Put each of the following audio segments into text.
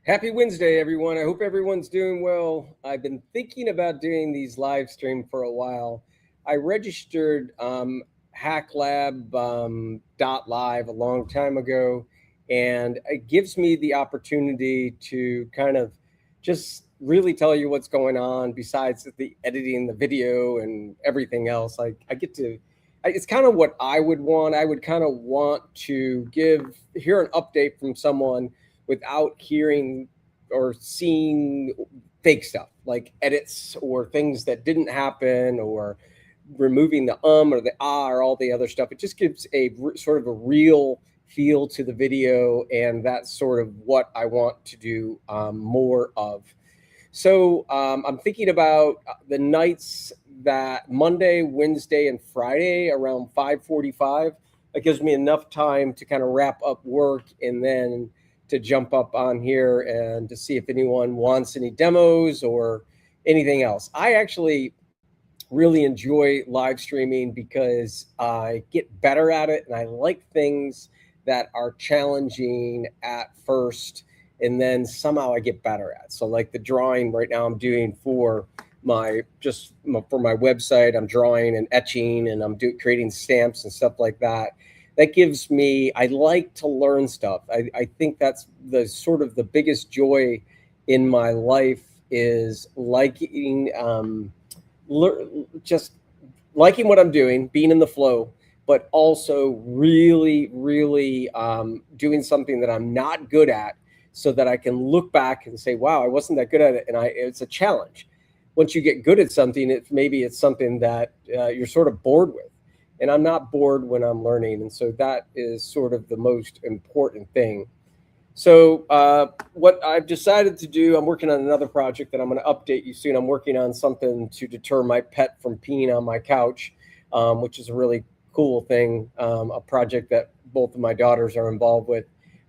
Happy Wednesday, everyone. I hope everyone's doing well. I've been thinking about doing these live stream for a while. I registered HackLAB .live a long time ago, and it gives me the opportunity to kind of just really tell you what's going on besides the editing the video and everything else. I get to, it's kind of what I would want. I would kind of want to hear an update from someone without hearing or seeing fake stuff like edits or things that didn't happen or removing the or the or all the other stuff. It just gives sort of a real feel to the video, and that's sort of what I want to do more of. So I'm thinking about the nights that Monday, Wednesday, and Friday around 5:45. That gives me enough time to kind of wrap up work and then to jump up on here and to see if anyone wants any demos or anything else. I actually really enjoy live streaming because I get better at it, and I like things that are challenging at first and then somehow I get better at. So like the drawing right now I'm doing for my website, I'm drawing and etching and I'm creating stamps and stuff like that. That gives me, I like to learn stuff. I think that's the sort of the biggest joy in my life is liking, just liking what I'm doing, being in the flow, but also really, really doing something that I'm not good at so that I can look back and say, wow, I wasn't that good at it. And it's a challenge. Once you get good at something, maybe it's something that you're sort of bored with. And I'm not bored when I'm learning. And so that is sort of the most important thing. So what I've decided to do, I'm working on another project that I'm going to update you soon. I'm working on something to deter my pet from peeing on my couch, which is a really cool thing, a project that both of my daughters are involved with.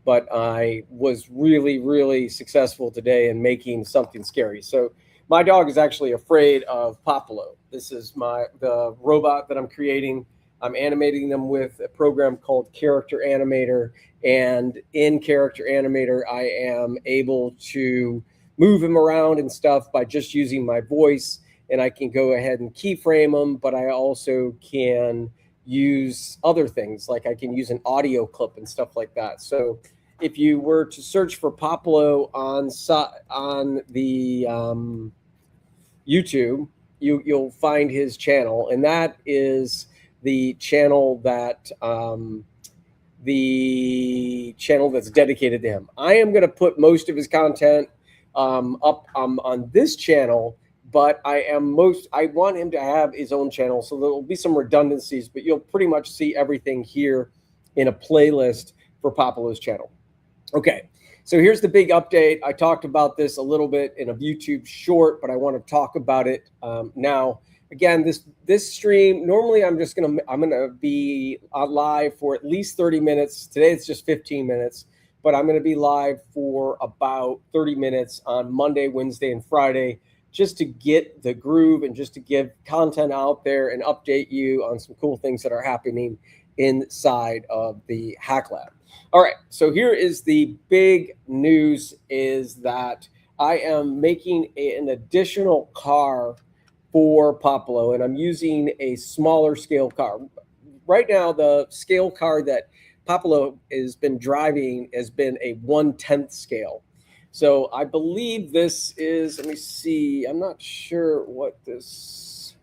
But I was really, really successful today in making something scary. So my dog is actually afraid of Poplo. This is the robot that I'm creating. I'm animating them with a program called Character Animator. And in Character Animator, I am able to move him around and stuff by just using my voice. And I can go ahead and keyframe them, but I also can use other things. Like I can use an audio clip and stuff like that. So if you were to search for Poplo on the YouTube, you'll find his channel, and that is the channel that's dedicated to him. I am going to put most of his content up on this channel, but I want him to have his own channel, so there will be some redundancies, but you'll pretty much see everything here in a playlist for Poplo's channel. Okay, so here's the big update. I talked about this a little bit in a YouTube short, but I want to talk about it now. Again, this stream, normally I'm gonna be live for at least 30 minutes. Today it's just 15 minutes, but I'm gonna be live for about 30 minutes on Monday, Wednesday, and Friday, just to get the groove and just to give content out there and update you on some cool things that are happening inside of the HackLAB. All right, so here is the big news is that I am making an additional car for Poplo, and I'm using a smaller scale car. Right now, the scale car that Poplo has been driving has been a 1/10 scale. So I believe this is, let me see, I'm not sure what this,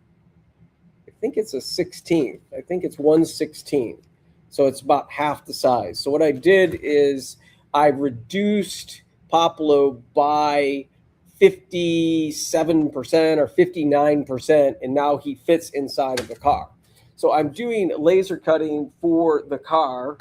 I think it's a 16th. I think it's 1/16. So it's about half the size. So what I did is I reduced Poplo by 57% or 59%, and now he fits inside of the car. So I'm doing laser cutting for the car,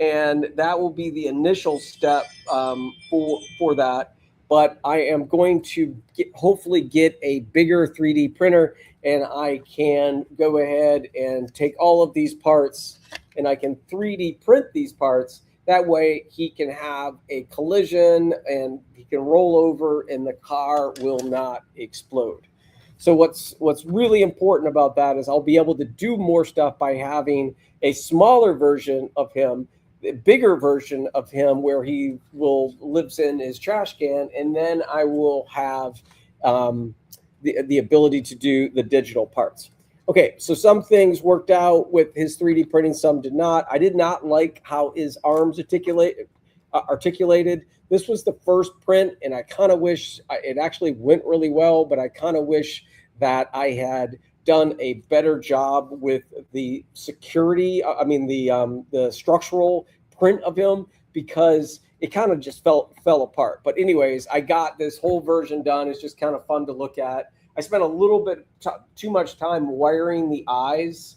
and that will be the initial step for that. But I am going to hopefully get a bigger 3D printer, and I can go ahead and take all of these parts and I can 3D print these parts. That way he can have a collision and he can roll over and the car will not explode. So what's really important about that is I'll be able to do more stuff by having a smaller version of him bigger version of him where he will lives in his trash can, and then I will have the ability to do the digital parts. Okay, so some things worked out with his 3D printing, some did not. I did not like how his arms articulated. This was the first print, and I kind of wish it actually went really well, but I kind of wish that I had done a better job with the security. I mean, the structural print of him, because it kind of just fell apart. But anyways, I got this whole version done. It's just kind of fun to look at. I spent a little bit too much time wiring the eyes,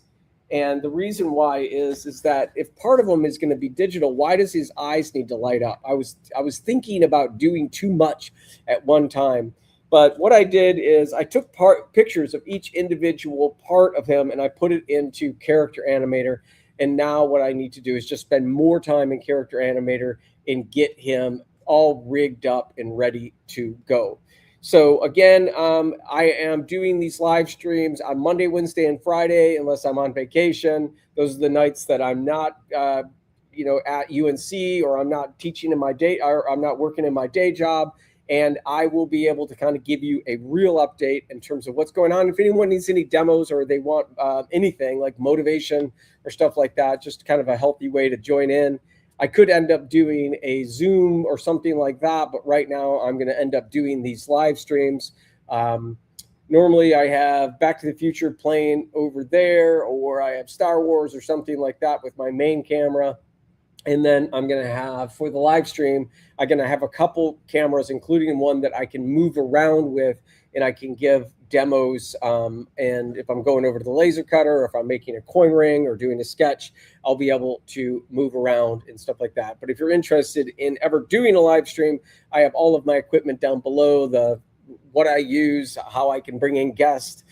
and the reason why is that if part of them is going to be digital, why does his eyes need to light up? I was thinking about doing too much at one time. But what I did is I took pictures of each individual part of him and I put it into Character Animator. And now what I need to do is just spend more time in Character Animator and get him all rigged up and ready to go. So again, I am doing these live streams on Monday, Wednesday, and Friday, unless I'm on vacation. Those are the nights that I'm not, at UNC, or I'm not teaching in my day, or I'm not working in my day job. And I will be able to kind of give you a real update in terms of what's going on. If anyone needs any demos or they want anything like motivation or stuff like that, just kind of a healthy way to join in. I could end up doing a Zoom or something like that, but right now I'm going to end up doing these live streams. Normally I have Back to the Future playing over there, or I have Star Wars or something like that with my main camera. And then I'm going to have, for the live stream, I'm going to have a couple cameras, including one that I can move around with, and I can give demos. And if I'm going over to the laser cutter, or if I'm making a coin ring or doing a sketch, I'll be able to move around and stuff like that. But if you're interested in ever doing a live stream, I have all of my equipment down below, what I use, how I can bring in guests,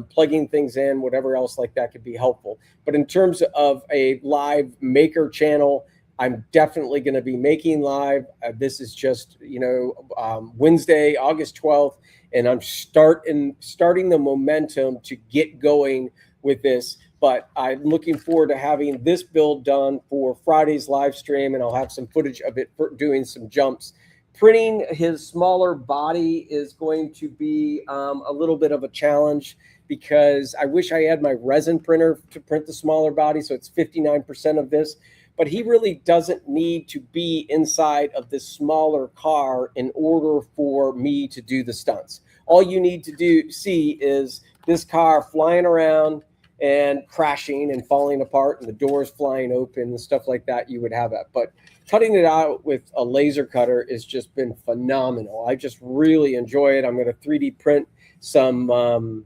plugging things in, whatever else like that could be helpful. But in terms of a live maker channel, I'm definitely going to be making live. This is just, Wednesday, August 12th, and I'm starting the momentum to get going with this. But I'm looking forward to having this build done for Friday's live stream, and I'll have some footage of it for doing some jumps. Printing his smaller body is going to be a little bit of a challenge, because I wish I had my resin printer to print the smaller body, so it's 59% of this. But he really doesn't need to be inside of this smaller car in order for me to do the stunts. All you need to see is this car flying around and crashing and falling apart, and the doors flying open and stuff like that. You would have that. But cutting it out with a laser cutter has just been phenomenal. I just really enjoy it. I'm going to 3D print some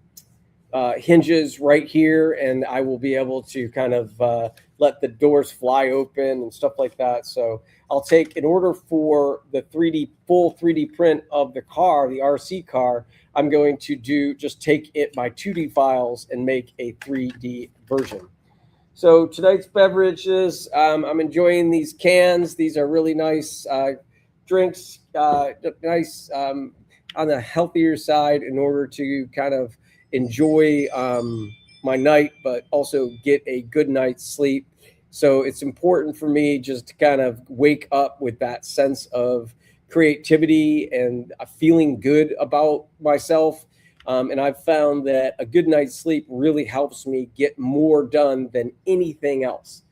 hinges right here, and I will be able to kind of let the doors fly open and stuff like that. So I'll take, in order for the full 3D print of the car, the RC car, I'm going to just take my 2D files and make a 3D version. So tonight's beverages, I'm enjoying these cans. These are really nice drinks, nice on the healthier side, in order to kind of enjoy my night, but also get a good night's sleep. So it's important for me just to kind of wake up with that sense of creativity and feeling good about myself. And I've found that a good night's sleep really helps me get more done than anything else.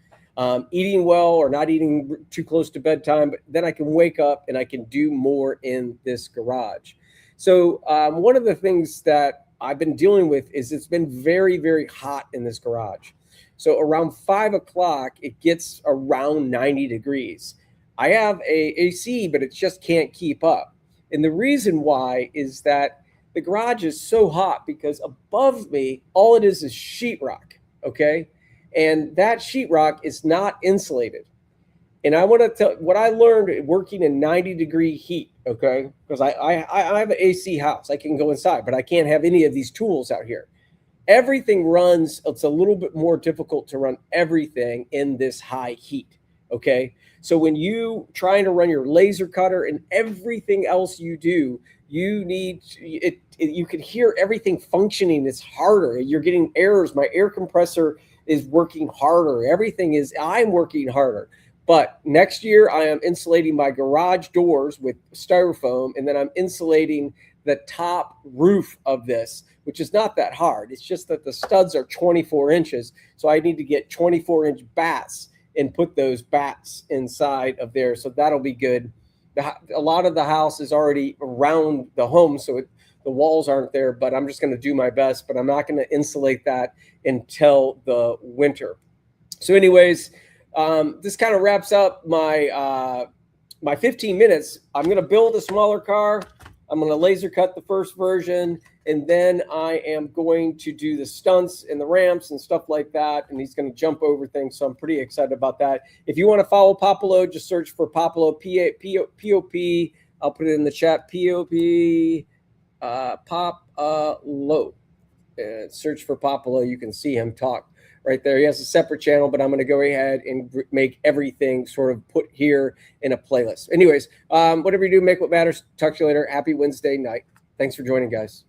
Eating well or not eating too close to bedtime, but then I can wake up and I can do more in this garage. So one of the things that I've been dealing with is it's been very, very hot in this garage. So around 5 o'clock, it gets around 90 degrees. I have a AC, but it just can't keep up. And the reason why is that the garage is so hot because above me, all it is sheetrock, okay? And that sheetrock is not insulated. And I want to tell what I learned working in 90-degree heat, okay? Because I have an AC house. I can go inside, but I can't have any of these tools out here. Everything runs, it's a little bit more difficult to run everything in this high heat, okay? So when you trying to run your laser cutter and everything else you do, you need it. You can hear everything functioning. It's harder. You're getting errors. My air compressor is working harder. I'm working harder. But next year, I am insulating my garage doors with styrofoam, and then I'm insulating the top roof of this, which is not that hard. It's just that the studs are 24 inches. So I need to get 24-inch bats and put those bats inside of there. So that'll be good. A lot of the house is already around the home, so the walls aren't there, but I'm just going to do my best. But I'm not going to insulate that until the winter. So anyways, this kind of wraps up my my 15 minutes. I'm going to build a smaller car. I'm going to laser cut the first version, and then I am going to do the stunts and the ramps and stuff like that, and he's going to jump over things, so I'm pretty excited about that. If you want to follow Poplo, just search for Poplo, P-O-P. I'll put it in the chat, P-O-P, Poplo. Search for Poplo. You can see him talk right there. He has a separate channel, but I'm going to go ahead and make everything sort of put here in a playlist. Anyways, whatever you do, make what matters. Talk to you later. Happy Wednesday night. Thanks for joining, guys.